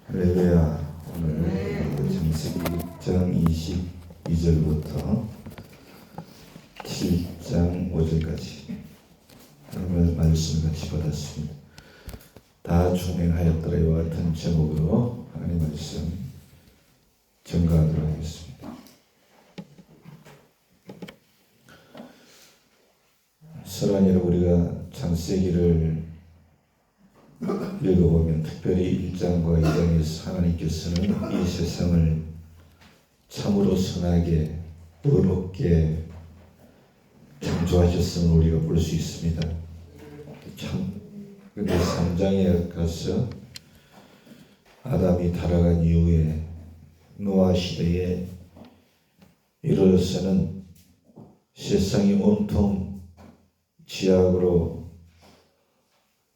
할렐루야. 오늘 창세기 6장 22절부터 7장 5절까지 오늘 말씀을 같이 받았습니다. 다 준행하였더라와 같은 제목으로 하나님 말씀 전가하도록 하겠습니다. 사랑하는 우리가 창세기를 읽어보면 특별히 1장과 2장에서 하나님께서는 이 세상을 참으로 선하게 의롭게 창조하셨음을 우리가 볼 수 있습니다. 근데 3장에 가서 아담이 타락한 이후에 노아 시대에 이르러서는 세상이 온통 지약으로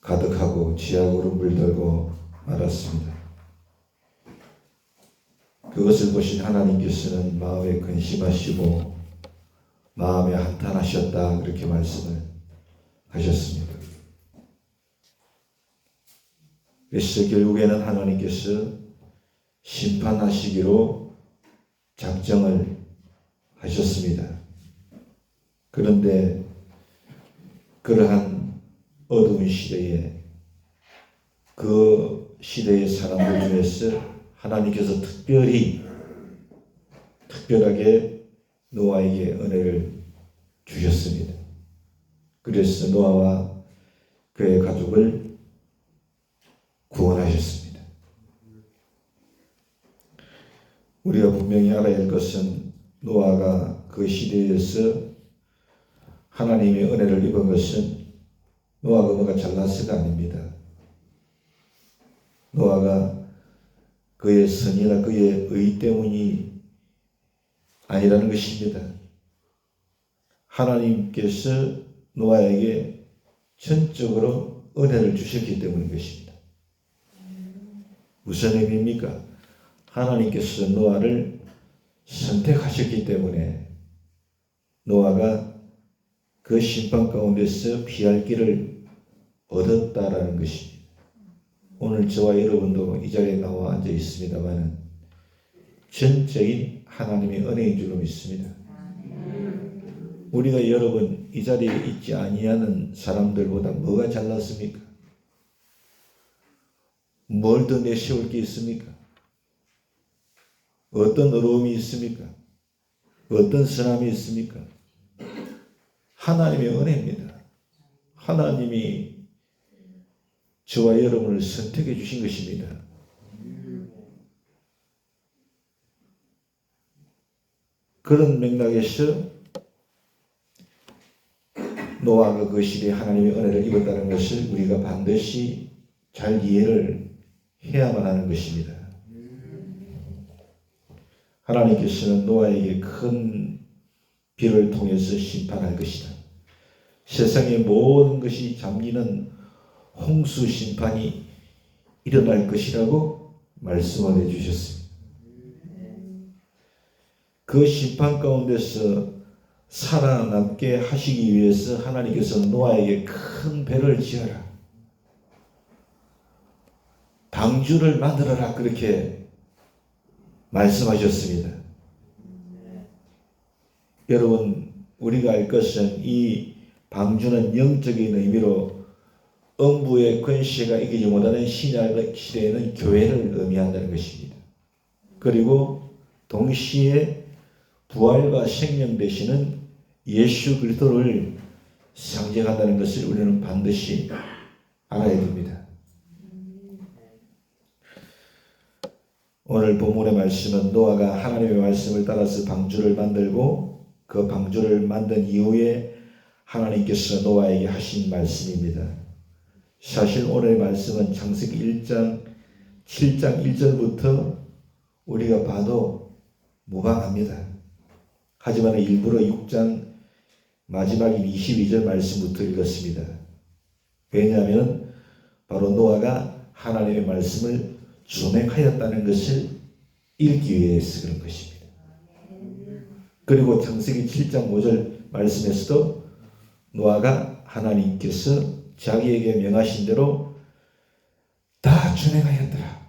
가득하고 지약으로 물들고 말았습니다. 그것을 보신 하나님께서는 마음에 근심하시고 마음에 한탄하셨다, 그렇게 말씀을 하셨습니다. 그래서 결국에는 하나님께서 심판하시기로 작정을 하셨습니다. 그런데 그러한 어두운 시대에 그 시대의 사람들 중에서 하나님께서 특별하게 노아에게 은혜를 주셨습니다. 그래서 노아와 그의 가족을 구원하셨습니다. 우리가 분명히 알아야 할 것은 노아가 그 시대에서 하나님의 은혜를 입은 것은 노아가 뭐가 잘났어가 아닙니다. 노아가 그의 선이나 그의 의 때문이 아니라는 것입니다. 하나님께서 노아에게 전적으로 은혜를 주셨기 때문인 것입니다. 무슨 의미입니까? 하나님께서 노아를 선택하셨기 때문에 노아가 그 심판 가운데서 피할 길을 얻었다라는 것입니다. 오늘 저와 여러분도 이 자리에 나와 앉아 있습니다만 전적인 하나님의 은혜인 줄로 믿습니다. 우리가 여러분 이 자리에 있지 아니하는 사람들보다 뭐가 잘났습니까? 뭘 더 내세울 게 있습니까? 어떤 어려움이 있습니까? 어떤 선함이 있습니까? 하나님의 은혜입니다. 하나님이 저와 여러분을 선택해 주신 것입니다. 그런 맥락에서 노아가 그 시대에 하나님의 은혜를 입었다는 것을 우리가 반드시 잘 이해를 해야만 하는 것입니다. 하나님께서는 노아에게 큰 비를 통해서 심판할 것이다. 세상의 모든 것이 잠기는 홍수 심판이 일어날 것이라고 말씀을 해주셨습니다. 그 심판 가운데서 살아남게 하시기 위해서 하나님께서 노아에게 큰 배를 지어라, 방주를 만들어라, 그렇게 말씀하셨습니다. 여러분, 우리가 알 것은 이 방주는 영적인 의미로 음부의 권세가 이기지 못하는 신약 시대에는 교회를 의미한다는 것입니다. 그리고 동시에 부활과 생명 되시는 예수 그리스도를 상징한다는 것을 우리는 반드시 알아야 됩니다. 오늘 본문의 말씀은 노아가 하나님의 말씀을 따라서 방주를 만들고 그 방주를 만든 이후에 하나님께서 노아에게 하신 말씀입니다. 사실 오늘의 말씀은 창세기 1장 7장 1절부터 우리가 봐도 무방합니다. 하지만 일부러 6장 마지막인 22절 말씀부터 읽었습니다. 왜냐하면 바로 노아가 하나님의 말씀을 준행하였다는 것을 읽기 위해서 그런 것입니다. 그리고 창세기 7장 5절 말씀에서도 노아가 하나님께서 자기에게 명하신 대로 다 준행하였더라.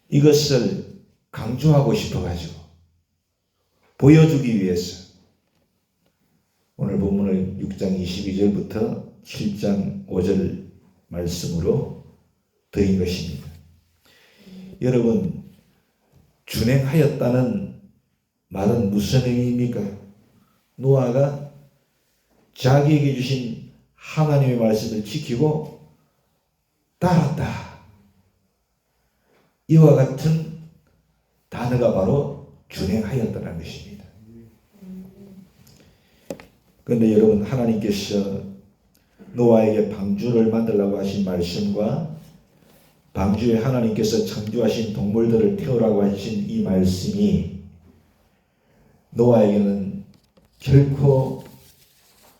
이것을 강조하고 싶어가지고 보여주기 위해서 오늘 본문을 6장 22절부터 7장 5절 말씀으로 드린 것입니다. 여러분, 준행하였다는 말은 무슨 의미입니까? 노아가 자기에게 주신 하나님의 말씀을 지키고 따랐다. 이와 같은 단어가 바로 준행하였다는 것입니다. 그런데 여러분, 하나님께서 노아에게 방주를 만들라고 하신 말씀과 방주에 하나님께서 창조하신 동물들을 태우라고 하신 이 말씀이 노아에게는 결코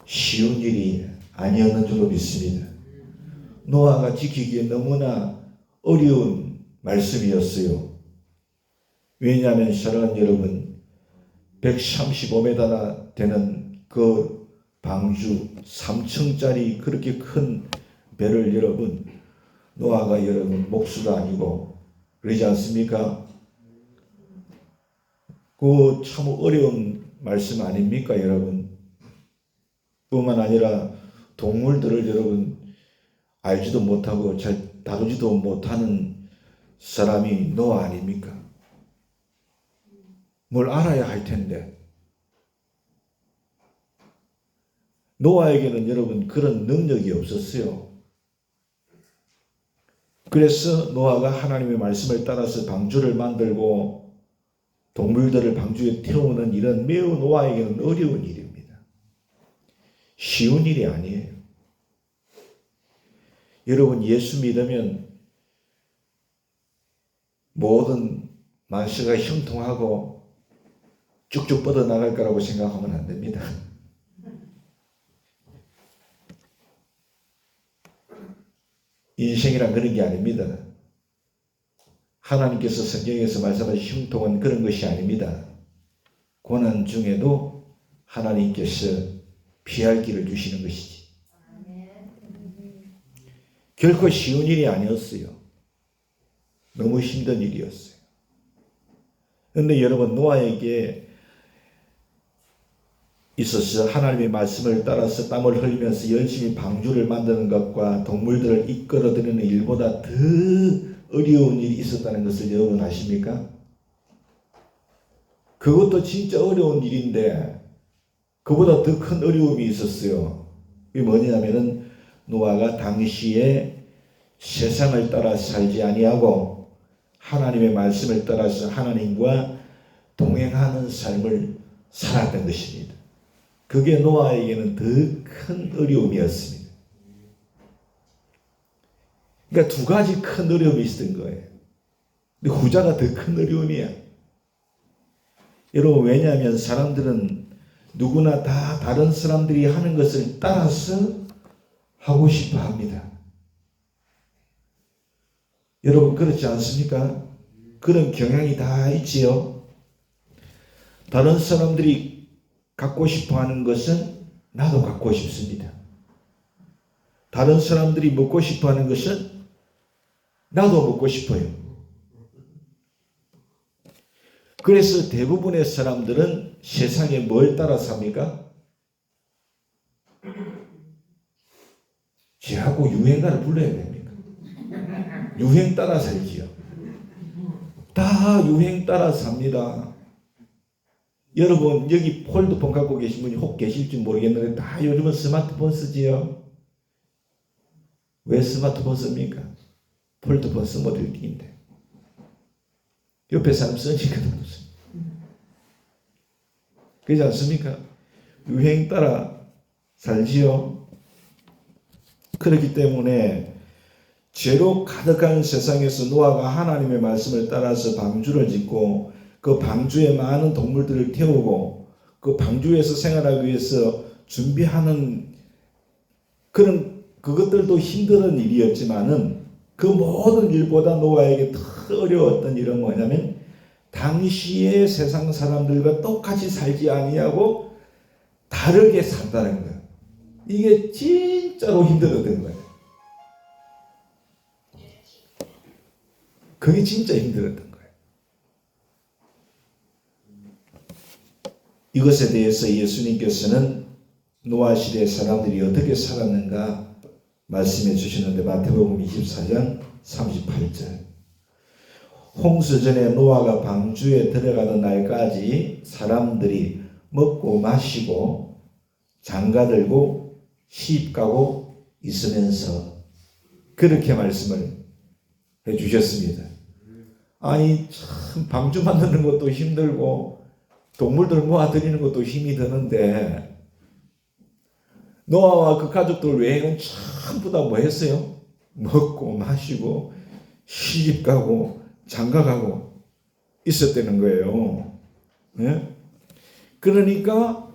쉬운 일이 아니었는 줄로 믿습니다. 노아가 지키기에 너무나 어려운 말씀이었어요. 왜냐하면 사랑하는 여러분, 135m나 되는 그 방주 3층짜리 그렇게 큰 배를 여러분, 노아가 여러분 목수가 아니고 그러지 않습니까? 그 참 어려운 말씀 아닙니까 여러분? 뿐만 아니라 동물들을 여러분 알지도 못하고 잘 다루지도 못하는 사람이 노아 아닙니까? 뭘 알아야 할 텐데. 노아에게는 여러분 그런 능력이 없었어요. 그래서 노아가 하나님의 말씀을 따라서 방주를 만들고 동물들을 방주에 태우는 일은 매우 노아에게는 어려운 일입니다. 쉬운 일이 아니에요. 여러분, 예수 믿으면 모든 만세가 형통하고 쭉쭉 뻗어나갈 거라고 생각하면 안 됩니다. 인생이란 그런 게 아닙니다. 하나님께서 성경에서 말씀하신 형통은 그런 것이 아닙니다. 고난 중에도 하나님께서 피할 길을 주시는 것이지. 결코 쉬운 일이 아니었어요. 너무 힘든 일이었어요. 그런데 여러분, 노아에게 있어서 하나님의 말씀을 따라서 땀을 흘리면서 열심히 방주를 만드는 것과 동물들을 이끌어들이는 일보다 더 어려운 일이 있었다는 것을 여러분 아십니까? 그것도 진짜 어려운 일인데 그보다 더 큰 어려움이 있었어요. 그게 뭐냐면은 노아가 당시에 세상을 따라 살지 아니하고 하나님의 말씀을 따라서 하나님과 동행하는 삶을 살았던 것입니다. 그게 노아에게는 더 큰 어려움이었습니다. 그러니까 두 가지 큰 어려움이 있었던 거예요. 근데 후자가 더 큰 어려움이야. 여러분, 왜냐하면 사람들은 누구나 다 다른 사람들이 하는 것을 따라서 하고 싶어 합니다. 여러분, 그렇지 않습니까? 그런 경향이 다 있지요. 다른 사람들이 갖고 싶어 하는 것은 나도 갖고 싶습니다. 다른 사람들이 먹고 싶어 하는 것은 나도 먹고 싶어요. 그래서 대부분의 사람들은 세상에 뭘 따라 삽니까? 쟤하고 유행가를 불러야 됩니까? 유행 따라 살지요. 다 유행 따라 삽니다. 여러분, 여기 폴드폰 갖고 계신 분이 혹 계실지 모르겠는데 다 요즘은 스마트폰 쓰지요. 왜 스마트폰 씁니까? 폴드폰 쓰면 들키는데 옆에 사람 쓰니까 없어요. 그렇지 않습니까? 유행 따라 살지요. 그렇기 때문에 죄로 가득한 세상에서 노아가 하나님의 말씀을 따라서 방주를 짓고 그 방주에 많은 동물들을 태우고 그 방주에서 생활하기 위해서 준비하는 그것들도 힘든 일이었지만은 그 모든 일보다 노아에게 더 어려웠던 일은 뭐냐면 당시의 세상 사람들과 똑같이 살지 아니하고 다르게 산다는 거예요. 이게 진짜로 힘들었던 거예요. 그게 진짜 힘들었던 거예요. 이것에 대해서 예수님께서는 노아 시대 사람들이 어떻게 살았는가 말씀해 주시는데 마태복음 24장 38절 홍수 전에 노아가 방주에 들어가는 날까지 사람들이 먹고 마시고 장가들고 시집가고 있으면서 그렇게 말씀을 해 주셨습니다. 아니 참 방주 만드는 것도 힘들고 동물들 모아들이는 것도 힘이 드는데 노아와 그 가족들 외에는 전부 다 뭐 했어요? 먹고 마시고 시집가고 장가가고 있었다는 거예요. 네? 그러니까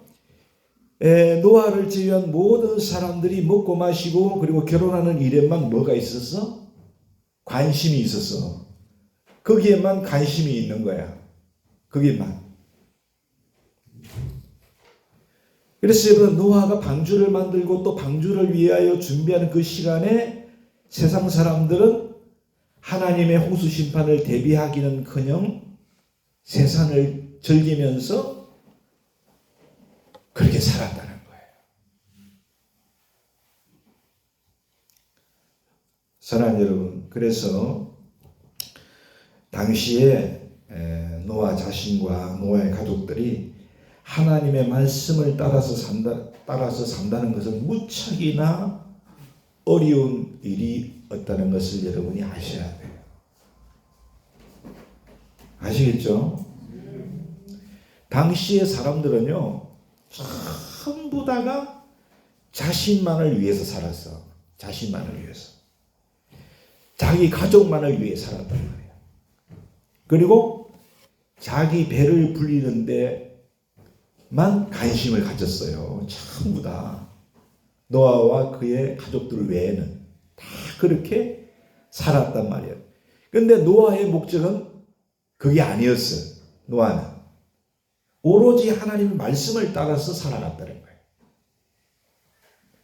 노아를 제외한 모든 사람들이 먹고 마시고 그리고 결혼하는 일에만 뭐가 있었어? 관심이 있었어. 거기에만 관심이 있는 거야. 거기에만. 그래서 여러분 노아가 방주를 만들고 또 방주를 위하여 준비하는 그 시간에 세상 사람들은 하나님의 홍수 심판을 대비하기는커녕 세상을 즐기면서 그렇게 살았다는 거예요. 사랑하는 여러분, 그래서 당시에 노아 자신과 노아의 가족들이 하나님의 말씀을 따라서 산다는 것은 무척이나 어려운 일이었다는 것을 여러분이 아셔야 돼요. 아시겠죠? 당시의 사람들은요, 전부 다가 자신만을 위해서 살았어. 자신만을 위해서. 자기 가족만을 위해 살았단 말이에요. 그리고 자기 배를 불리는데 만 관심을 가졌어요. 전부 다. 노아와 그의 가족들 외에는 다 그렇게 살았단 말이에요. 근데 노아의 목적은 그게 아니었어요. 노아는 오로지 하나님의 말씀을 따라서 살아갔다는 거예요.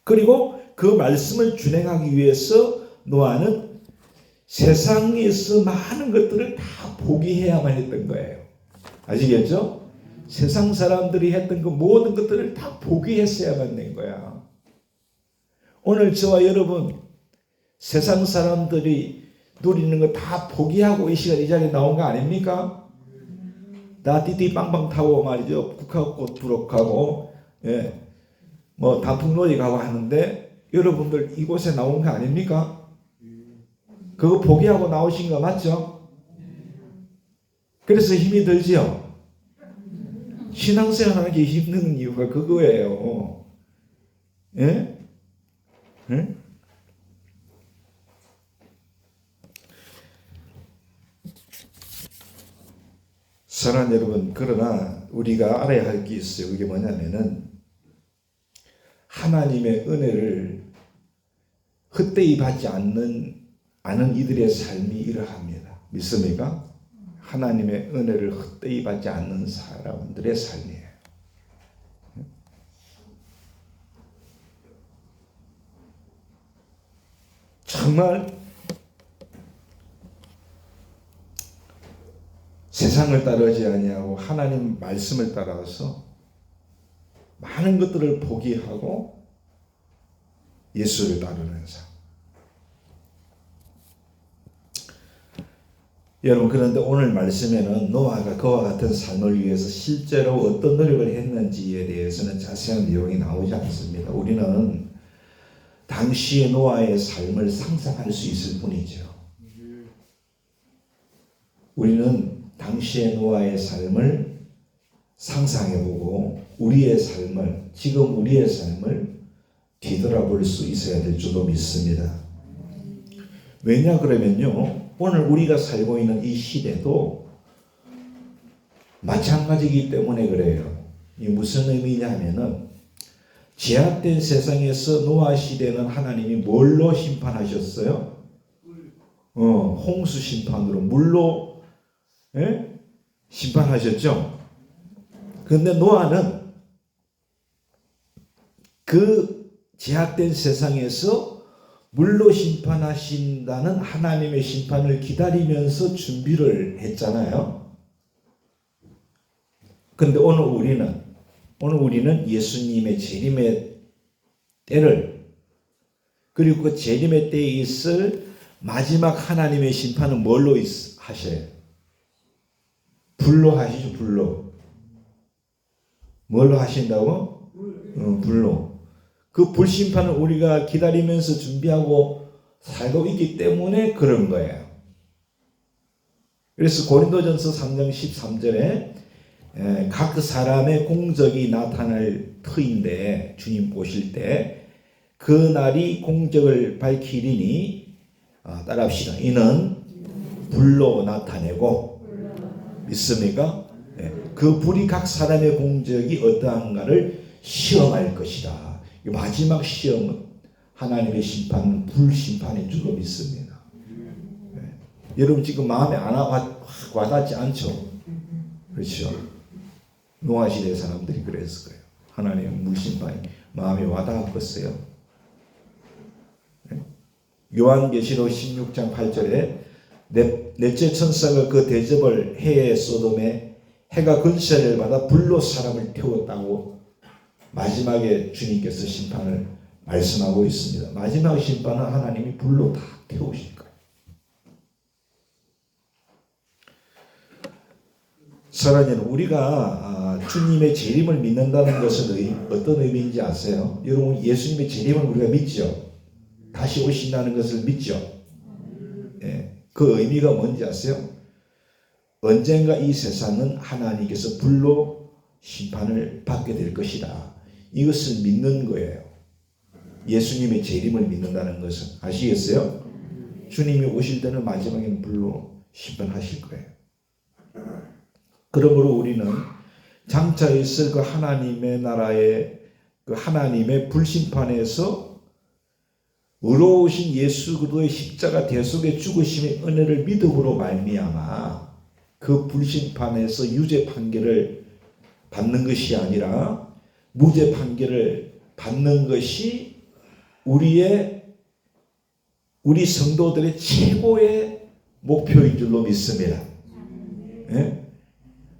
그리고 그 말씀을 준행하기 위해서 노아는 세상에서 많은 것들을 다 포기해야만 했던 거예요. 아시겠죠? 세상 사람들이 했던 그 모든 것들을 다 포기했어야만 된 거야. 오늘 저와 여러분 세상 사람들이 누리는 거 다 포기하고 이 시간 이 자리에 나온 거 아닙니까? 다 띠띠 빵빵 타고 말이죠. 국화꽃 부록하고 뭐 단풍놀이 가고 하는데 여러분들 이곳에 나온 거 아닙니까? 그거 포기하고 나오신 거 맞죠? 그래서 힘이 들지요? 신앙생활 하기 힘든 이유가 그거예요. 예? 예? 사랑하는 여러분, 그러나 우리가 알아야 할 게 있어요. 그게 뭐냐면은 하나님의 은혜를 헛되이 받지 않는 이들의 삶이 이러합니다. 믿습니까? 하나님의 은혜를 헛되이 받지 않는 사람들의 삶이에요. 정말 세상을 따르지 아니하고 하나님 말씀을 따라서 많은 것들을 포기하고 예수를 따르는 삶. 여러분, 그런데 오늘 말씀에는 노아가 그와 같은 삶을 위해서 실제로 어떤 노력을 했는지에 대해서는 자세한 내용이 나오지 않습니다. 우리는 당시의 노아의 삶을 상상할 수 있을 뿐이죠. 우리는 당시의 노아의 삶을 상상해보고 우리의 삶을, 지금 우리의 삶을 뒤돌아볼 수 있어야 될 줄로 믿습니다. 왜냐 그러면요, 오늘 우리가 살고 있는 이 시대도 마찬가지이기 때문에 그래요. 이 무슨 의미냐 하면은 제약된 세상에서 노아 시대는 하나님이 뭘로 심판하셨어요? 홍수 심판으로, 물로 심판하셨죠. 그런데 노아는 그 제약된 세상에서 물로 심판하신다는 하나님의 심판을 기다리면서 준비를 했잖아요. 그런데 오늘 우리는 예수님의 재림의 때를, 그리고 그 재림의 때에 있을 마지막 하나님의 심판은 뭘로 하셔요? 불로 하시죠. 불로. 뭘로 하신다고? 불로. 그 불심판을 우리가 기다리면서 준비하고 살고 있기 때문에 그런 거예요. 그래서 고린도전서 3장 13절에 각 사람의 공적이 나타날 터인데, 주님 보실 때 그 날이 공적을 밝히리니, 따라합시다. 이는 불로 나타내고, 믿습니까? 그 불이 각 사람의 공적이 어떠한가를 시험할 것이다. 마지막 시험은 하나님의 심판은 불심판인 줄로 믿습니다. 여러분 지금 마음에 안 와닿지 않죠? 그렇죠? 노아 시대 사람들이 그랬을 거예요. 하나님의 물심판이 마음에 와닿았겠어요? 요한계시록 16장 8절에 넷째 천사가 그 대접을 해에 소돔에 해가 근처를 받아 불로 사람을 태웠다고 마지막에 주님께서 심판을 말씀하고 있습니다. 마지막 심판은 하나님이 불로 다 태우실 거예요. 사랑하는 우리가 주님의 재림을 믿는다는 것은 어떤 의미인지 아세요? 여러분 예수님의 재림을 우리가 믿죠? 다시 오신다는 것을 믿죠? 그 의미가 뭔지 아세요? 언젠가 이 세상은 하나님께서 불로 심판을 받게 될 것이다. 이것을 믿는 거예요. 예수님의 재림을 믿는다는 것은. 아시겠어요? 주님이 오실 때는 마지막에는 불로 심판하실 거예요. 그러므로 우리는 장차 있을 그 하나님의 나라의 그 하나님의 불심판에서 의로우신 예수 그리스도의 십자가 대속의 죽으심의 은혜를 믿음으로 말미암아 그 불심판에서 유죄 판결을 받는 것이 아니라 무죄 판결을 받는 것이 우리 성도들의 최고의 목표인 줄로 믿습니다.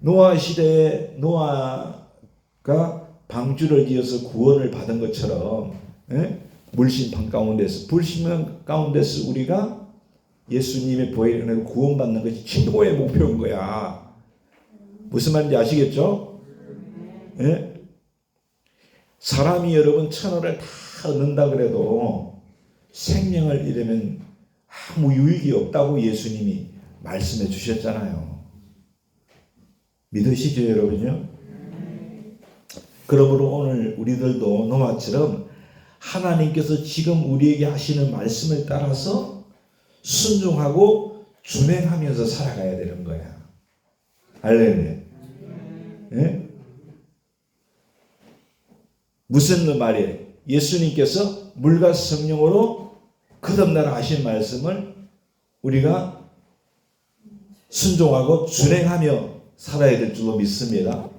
노아 시대에 노아가 방주를 지어서 구원을 받은 것처럼 물심판 가운데서, 불심판 가운데서 우리가 예수님의 보혈의 은혜로 구원받는 것이 최고의 목표인 거야. 무슨 말인지 아시겠죠? 사람이 여러분 천하를 다 얻는다 그래도 생명을 잃으면 아무 유익이 없다고 예수님이 말씀해 주셨잖아요. 믿으시죠 여러분요? 그러므로 오늘 우리들도 노아처럼 하나님께서 지금 우리에게 하시는 말씀을 따라서 순종하고 준행하면서 살아가야 되는 거야. 할렐루야. 무슨 말이에요? 예수님께서 물과 성령으로 거듭나라 하신 말씀을 우리가 순종하고 준행하며 살아야 될 줄로 믿습니다.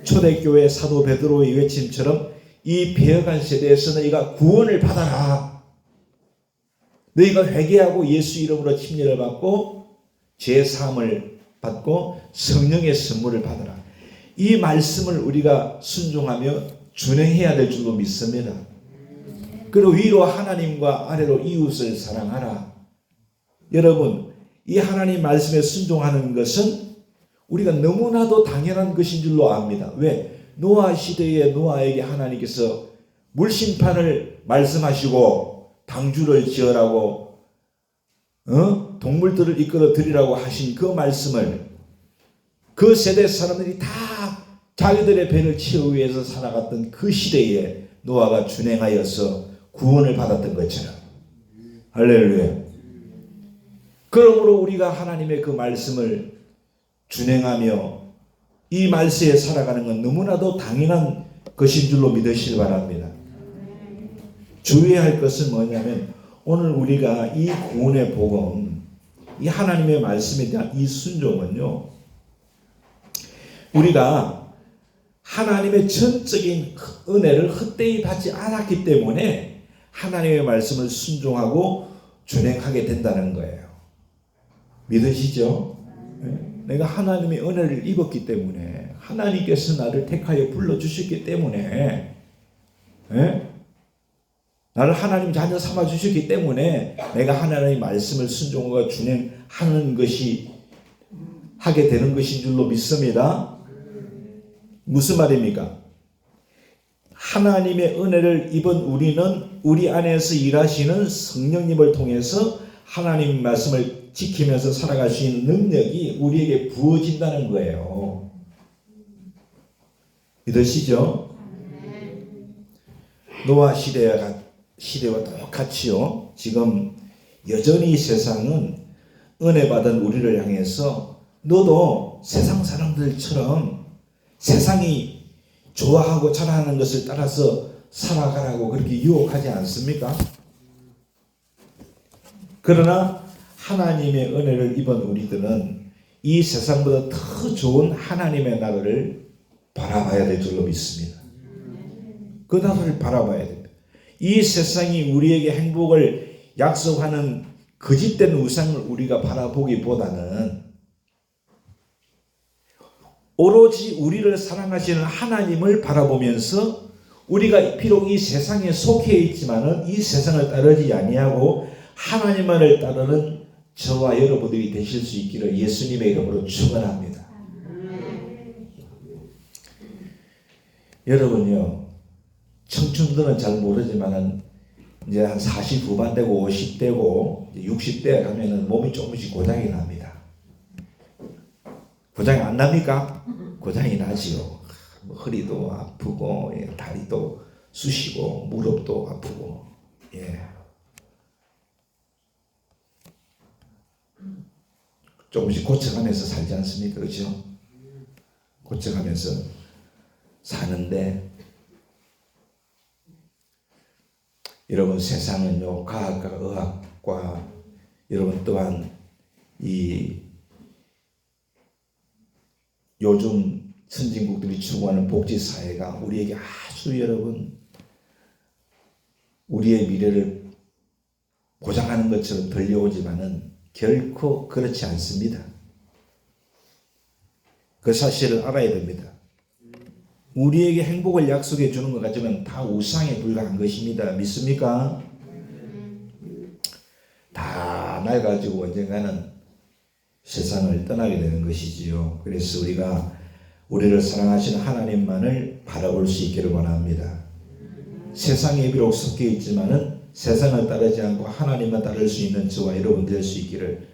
초대교회 사도 베드로의 외침처럼 이 배역한 세대에서 너희가 구원을 받아라. 너희가 회개하고 예수 이름으로 침례를 받고 죄사함을 받고 성령의 선물을 받아라. 이 말씀을 우리가 순종하며 준행해야 될 줄로 믿습니다. 그리고 위로 하나님과 아래로 이웃을 사랑하라. 여러분, 이 하나님 말씀에 순종하는 것은 우리가 너무나도 당연한 것인 줄로 압니다. 왜? 노아 시대에 노아에게 하나님께서 물심판을 말씀하시고 방주를 지으라고 동물들을 이끌어 드리라고 하신 그 말씀을 그 세대 사람들이 다 자기들의 배를 채우기 위해서 살아갔던 그 시대에 노아가 준행하여서 구원을 받았던 것처럼. 할렐루야. 그러므로 우리가 하나님의 그 말씀을 준행하며 이 말씀에 살아가는 건 너무나도 당연한 것인 줄로 믿으시기 바랍니다. 주의해야 할 것은 뭐냐면 오늘 우리가 이 구원의 복음, 이 하나님의 말씀에 대한 이 순종은요, 우리가 하나님의 전적인 은혜를 헛되이 받지 않았기 때문에 하나님의 말씀을 순종하고 준행하게 된다는 거예요. 믿으시죠? 내가 하나님의 은혜를 입었기 때문에, 하나님께서 나를 택하여 불러주셨기 때문에, 나를 하나님 자녀 삼아주셨기 때문에 내가 하나님의 말씀을 순종하고 준행하는 것이 하게 되는 것인 줄로 믿습니다. 무슨 말입니까? 하나님의 은혜를 입은 우리는 우리 안에서 일하시는 성령님을 통해서 하나님 말씀을 지키면서 살아갈 수 있는 능력이 우리에게 부어진다는 거예요. 믿으시죠? 노아 시대와 똑같이요. 지금 여전히 세상은 은혜 받은 우리를 향해서 너도 세상 사람들처럼 세상이 좋아하고 잘하는 것을 따라서 살아가라고 그렇게 유혹하지 않습니까? 그러나 하나님의 은혜를 입은 우리들은 이 세상보다 더 좋은 하나님의 나라를 바라봐야 될 줄로 믿습니다. 그 나라를 바라봐야 됩니다. 이 세상이 우리에게 행복을 약속하는 거짓된 우상을 우리가 바라보기보다는 오로지 우리를 사랑하시는 하나님을 바라보면서 우리가 비록 이 세상에 속해 있지만은 이 세상을 따르지 아니하고 하나님만을 따르는 저와 여러분들이 되실 수 있기를 예수님의 이름으로 축원합니다. 여러분요, 청춘들은 잘 모르지만은 이제 한 40 후반 되고 50 되고 60대 가면은 몸이 조금씩 고장이 납니다. 고장이 안 납니까? 고장이 나지요. 허리도 아프고, 다리도 쑤시고, 무릎도 아프고, 조금씩 고쳐가면서 살지 않습니까? 그렇죠? 고쳐가면서 사는데, 여러분 세상은요, 과학과 의학과 여러분 또한 이 요즘 선진국들이 추구하는 복지사회가 우리에게 아주 여러분 우리의 미래를 보장하는 것처럼 들려오지만은 결코 그렇지 않습니다. 그 사실을 알아야 됩니다. 우리에게 행복을 약속해 주는 것 같지만 다 우상에 불과한 것입니다. 믿습니까? 다 낡아지고 언젠가는 세상을 떠나게 되는 것이지요. 그래서 우리를 사랑하시는 하나님만을 바라볼 수 있기를 원합니다. 세상에 비록 섞여 있지만은 세상을 따르지 않고 하나님만 따를 수 있는 저와 여러분 될 수 있기를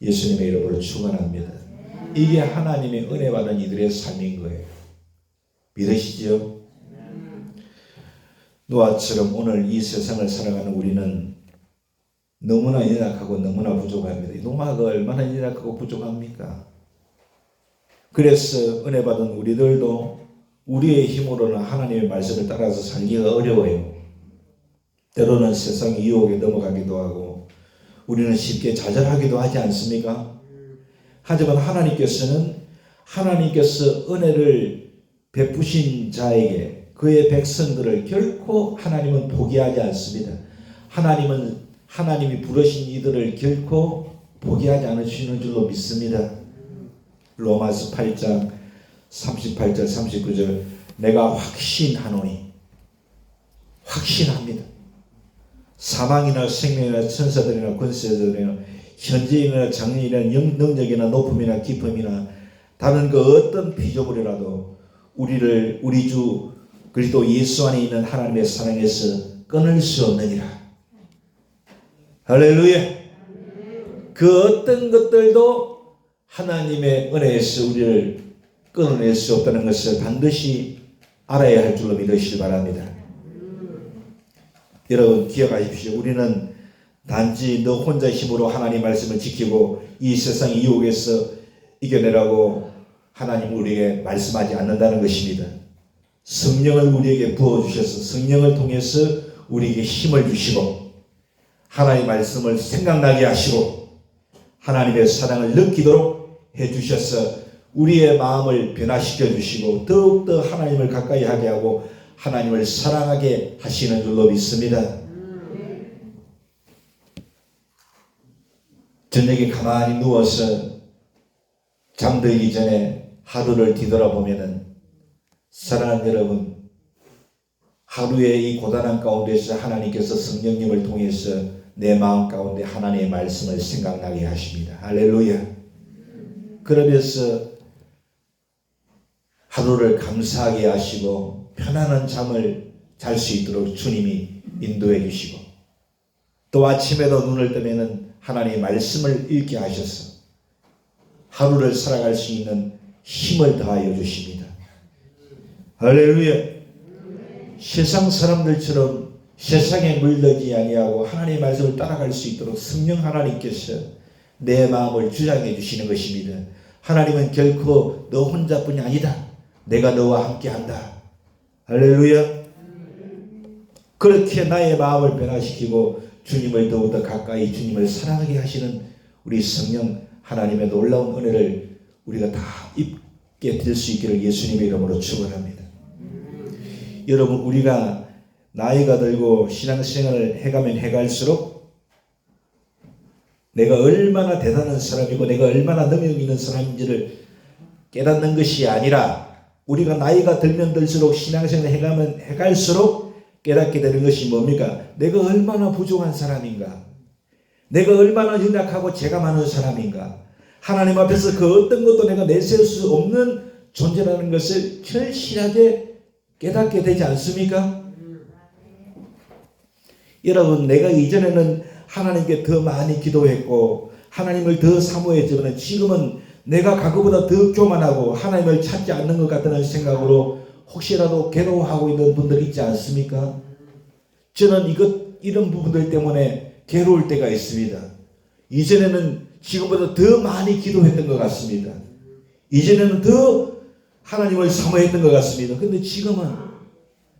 예수님의 이름으로 축원합니다. 이게 하나님의 은혜 받은 이들의 삶인 거예요. 믿으시죠? 노아처럼 오늘 이 세상을 살아가는 우리는 너무나 연약하고 너무나 부족합니다. 노아가 얼마나 연약하고 부족합니까? 그래서 은혜 받은 우리들도 우리의 힘으로는 하나님의 말씀을 따라서 살기가 어려워요. 때로는 세상의 유혹에 넘어가기도 하고 우리는 쉽게 좌절하기도 하지 않습니까? 하지만 하나님께서 은혜를 베푸신 자에게 그의 백성들을 결코 하나님은 포기하지 않습니다. 하나님이 부르신 이들을 결코 포기하지 않으시는 줄로 믿습니다. 로마서 8장 38절 39절 내가 확신하노니 확신합니다. 사망이나 생명이나 천사들이나 권세자들이나 현재이나 장래이나 능력이나 높음이나 깊음이나 다른 그 어떤 피조물이라도 우리 주 그리스도 예수 안에 있는 하나님의 사랑에서 끊을 수 없느니라. 할렐루야. 그 어떤 것들도 하나님의 은혜에서 우리를 끊어낼 수 없다는 것을 반드시 알아야 할 줄로 믿으시기 바랍니다. 여러분 기억하십시오. 우리는 단지 너 혼자 힘으로 하나님 말씀을 지키고 이 세상 유혹에서 이겨내라고 하나님 우리에게 말씀하지 않는다는 것입니다. 성령을 우리에게 부어주셔서 성령을 통해서 우리에게 힘을 주시고 하나님의 말씀을 생각나게 하시고 하나님의 사랑을 느끼도록 해주셔서 우리의 마음을 변화시켜 주시고 더욱더 하나님을 가까이 하게 하고 하나님을 사랑하게 하시는 줄로 믿습니다. 저녁에 가만히 누워서 잠들기 전에 하루를 뒤돌아보면은 사랑하는 여러분, 하루의 이 고단한 가운데서 하나님께서 성령님을 통해서 내 마음 가운데 하나님의 말씀을 생각나게 하십니다. 할렐루야. 그러면서 하루를 감사하게 하시고 편안한 잠을 잘 수 있도록 주님이 인도해 주시고, 또 아침에도 눈을 뜨면은 하나님의 말씀을 읽게 하셔서 하루를 살아갈 수 있는 힘을 더하여 주십니다. 할렐루야. 세상 사람들처럼 세상에 물들지 아니하고 하나님의 말씀을 따라갈 수 있도록 성령 하나님께서 내 마음을 주장해 주시는 것입니다. 하나님은 결코 너 혼자뿐이 아니다. 내가 너와 함께한다. 할렐루야. 그렇게 나의 마음을 변화시키고 주님을 더욱더 가까이 주님을 사랑하게 하시는 우리 성령 하나님의 놀라운 은혜를 우리가 다 입게 될 수 있기를 예수님의 이름으로 축원합니다. 여러분, 우리가 나이가 들고 신앙생활을 해가면 해갈수록 내가 얼마나 대단한 사람이고 내가 얼마나 능력 있는 사람인지를 깨닫는 것이 아니라, 우리가 나이가 들면 들수록 신앙생활을 해가면 해갈수록 깨닫게 되는 것이 뭡니까? 내가 얼마나 부족한 사람인가, 내가 얼마나 연약하고 죄가 많은 사람인가, 하나님 앞에서 그 어떤 것도 내가 내세울 수 없는 존재라는 것을 절실하게 깨닫게 되지 않습니까? 여러분, 내가 이전에는 하나님께 더 많이 기도했고 하나님을 더 사모했지만 지금은 내가 과거보다 더 교만하고 하나님을 찾지 않는 것 같다는 생각으로 혹시라도 괴로워하고 있는 분들 있지 않습니까? 저는 이런 부분들 때문에 괴로울 때가 있습니다. 이전에는 지금보다 더 많이 기도했던 것 같습니다. 이전에는 더 하나님을 사모했던 것 같습니다. 그런데 지금은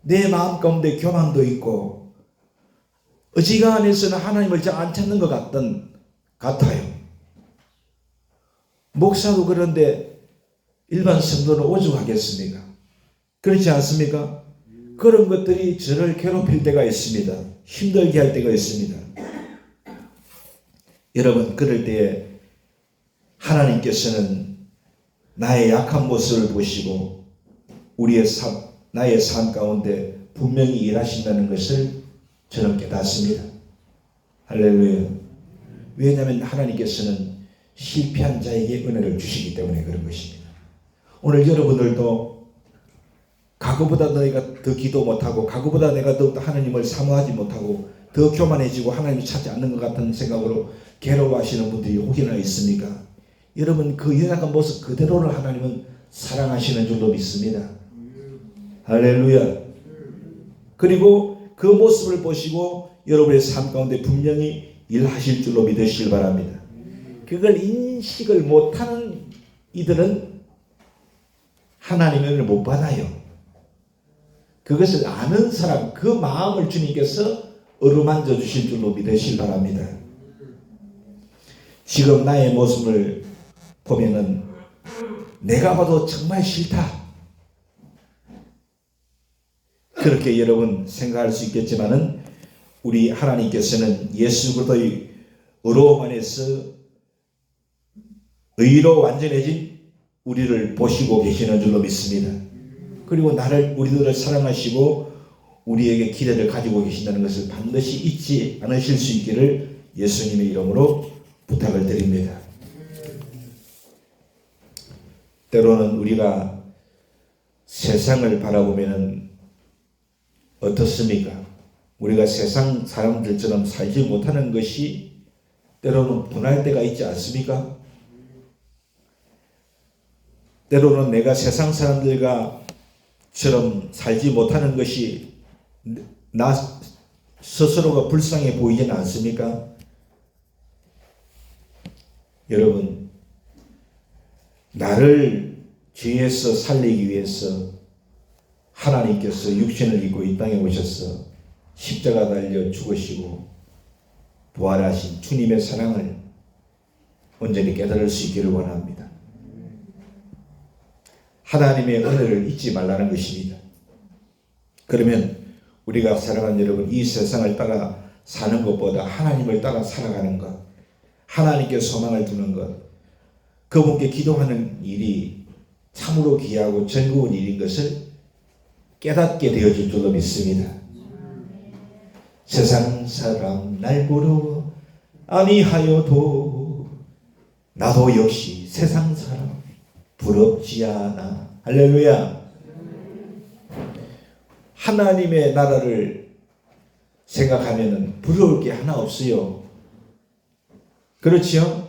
내 마음 가운데 교만도 있고 어지간해서는 하나님을 잘 안 찾는 것 같아요. 목사도 그런데 일반 성도는 오죽하겠습니까? 그렇지 않습니까? 그런 것들이 저를 괴롭힐 때가 있습니다. 힘들게 할 때가 있습니다. 여러분, 그럴 때에 하나님께서는 나의 약한 모습을 보시고 나의 삶 가운데 분명히 일하신다는 것을 저는 깨닫습니다. 할렐루야. 왜냐하면 하나님께서는 실패한 자에게 은혜를 주시기 때문에 그런 것입니다. 오늘 여러분들도 과거보다 너희가 더 기도 못하고 과거보다 내가 더욱더 하나님을 사모하지 못하고 더 교만해지고 하나님을 찾지 않는 것 같은 생각으로 괴로워하시는 분들이 혹이나 있습니까? 여러분, 그 연약한 모습 그대로를 하나님은 사랑하시는 줄로 믿습니다. 할렐루야. 그리고 그 모습을 보시고 여러분의 삶 가운데 분명히 일하실 줄로 믿으시길 바랍니다. 그걸 인식을 못하는 이들은 하나님의 은혜를 못 받아요. 그것을 아는 사람, 그 마음을 주님께서 어루만져 주실 줄로 믿으시길 바랍니다. 지금 나의 모습을 보면은 내가 봐도 정말 싫다, 그렇게 여러분 생각할 수 있겠지만은 우리 하나님께서는 예수 그리스도의 의로움 안에서 의로 완전해진 우리를 보시고 계시는 줄로 믿습니다. 그리고 우리들을 사랑하시고 우리에게 기대를 가지고 계신다는 것을 반드시 잊지 않으실 수 있기를 예수님의 이름으로 부탁을 드립니다. 때로는 우리가 세상을 바라보면 어떻습니까? 우리가 세상 사람들처럼 살지 못하는 것이 때로는 분할 때가 있지 않습니까? 때로는 내가 세상 사람들과 처럼 살지 못하는 것이 나 스스로가 불쌍해 보이지는 않습니까? 여러분, 나를 죄에서 살리기 위해서 하나님께서 육신을 입고 이 땅에 오셔서 십자가 달려 죽으시고 부활하신 주님의 사랑을 온전히 깨달을 수 있기를 원합니다. 하나님의 은혜를 잊지 말라는 것입니다. 그러면 우리가 사랑하는 여러분, 이 세상을 따라 사는 것보다 하나님을 따라 살아가는 것, 하나님께 소망을 두는 것, 그분께 기도하는 일이 참으로 귀하고 즐거운 일인 것을 깨닫게 되어질 줄로 믿습니다. 세상 사람 날 부러워 아니하여도 나도 역시 세상 사람 부럽지 않아. 할렐루야. 하나님의 나라를 생각하면 부러울 게 하나 없어요. 그렇지요?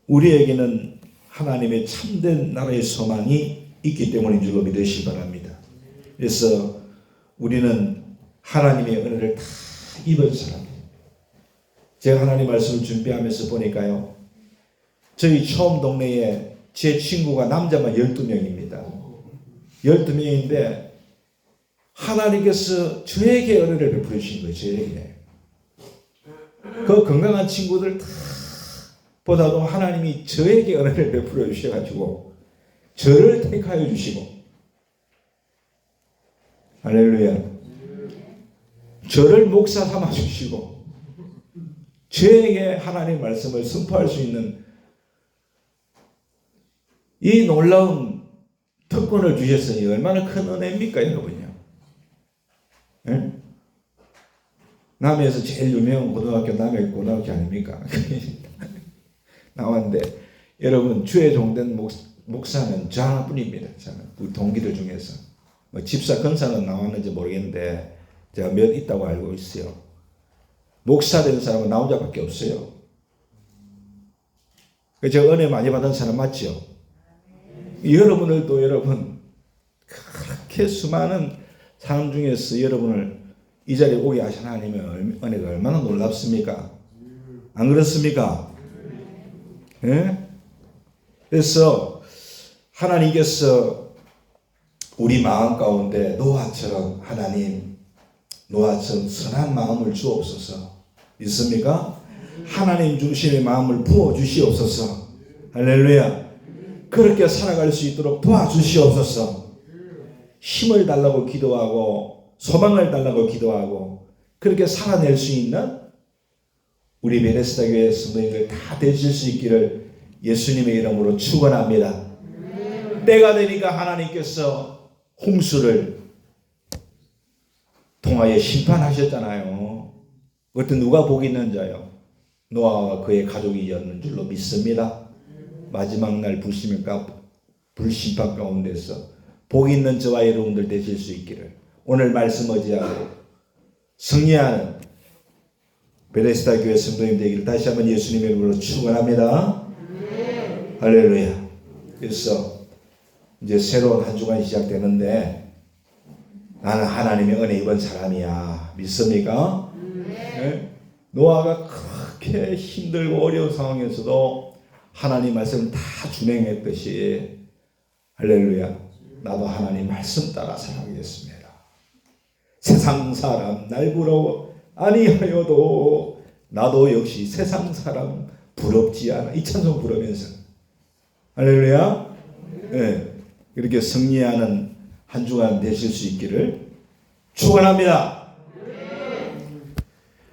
우리에게는 하나님의 참된 나라의 소망이 있기 때문인 줄로 믿으시기 바랍니다. 그래서 우리는 하나님의 은혜를 다 입은 사람이에요. 제가 하나님 말씀을 준비하면서 보니까요, 저희 처음 동네에 제 친구가 남자만 12명입니다. 12명인데 하나님께서 저에게 은혜를 베풀어 주신 거예요. 저에게. 그 건강한 친구들 다 보다도 하나님이 저에게 은혜를 베풀어 주셔가지고 저를 택하여 주시고, 할렐루야, 저를 목사 삼아 주시고 저에게 하나님 말씀을 선포할 수 있는 이 놀라운 특권을 주셨으니 얼마나 큰 은혜입니까, 여러분요? 예? 남해에서 제일 유명한 고등학교 남해 고등학교 아닙니까? 나왔는데 여러분, 주의 종된 목사는 저 하나뿐입니다. 저는 우리 동기들 중에서 뭐 집사 권사는 나왔는지 모르겠는데 제가 몇 있다고 알고 있어요. 목사 된 사람은 나 혼자밖에 없어요. 제가 은혜 많이 받은 사람 맞죠? 여러분들도 여러분 그렇게 수많은 사람 중에서 여러분을 이 자리에 오게 하신 하나님의 은혜가 얼마나 놀랍습니까? 안 그렇습니까? 예? 그래서 하나님께서 우리 마음 가운데 노아처럼, 하나님 노아처럼 선한 마음을 주옵소서. 있습니까? 하나님 중심의 마음을 부어주시옵소서. 할렐루야. 그렇게 살아갈 수 있도록 도와주시옵소서. 힘을 달라고 기도하고 소망을 달라고 기도하고 그렇게 살아낼 수 있는 우리 베데스다 교회 성도님들 다 되실 수 있기를 예수님의 이름으로 축원합니다. 때가 되니까 하나님께서 홍수를 통하여 심판하셨잖아요. 그것도 누가 복이 있는 자요? 노아와 그의 가족이었는 줄로 믿습니다. 마지막 날 불심판 가운데서 복 있는 저와 여러분들 되실 수 있기를 오늘 말씀 의지하고 승리하는 베데스다 교회 성도님 되기를 다시 한번 예수님의 이름으로 축원합니다. 할렐루야. 그래서 이제 새로운 한 주간이 시작되는데 나는 하나님의 은혜 입은 사람이야. 믿습니까? 네? 노아가 그렇게 힘들고 어려운 상황에서도 하나님 말씀을 다 준행했듯이 할렐루야, 나도 하나님 말씀 따라 살아가겠습니다. 세상 사람 날 부러워 아니하여도 나도 역시 세상 사람 부럽지 않아. 이 찬송 부르면서 할렐루야. 네, 이렇게 승리하는 한 주간 되실 수 있기를 축원합니다.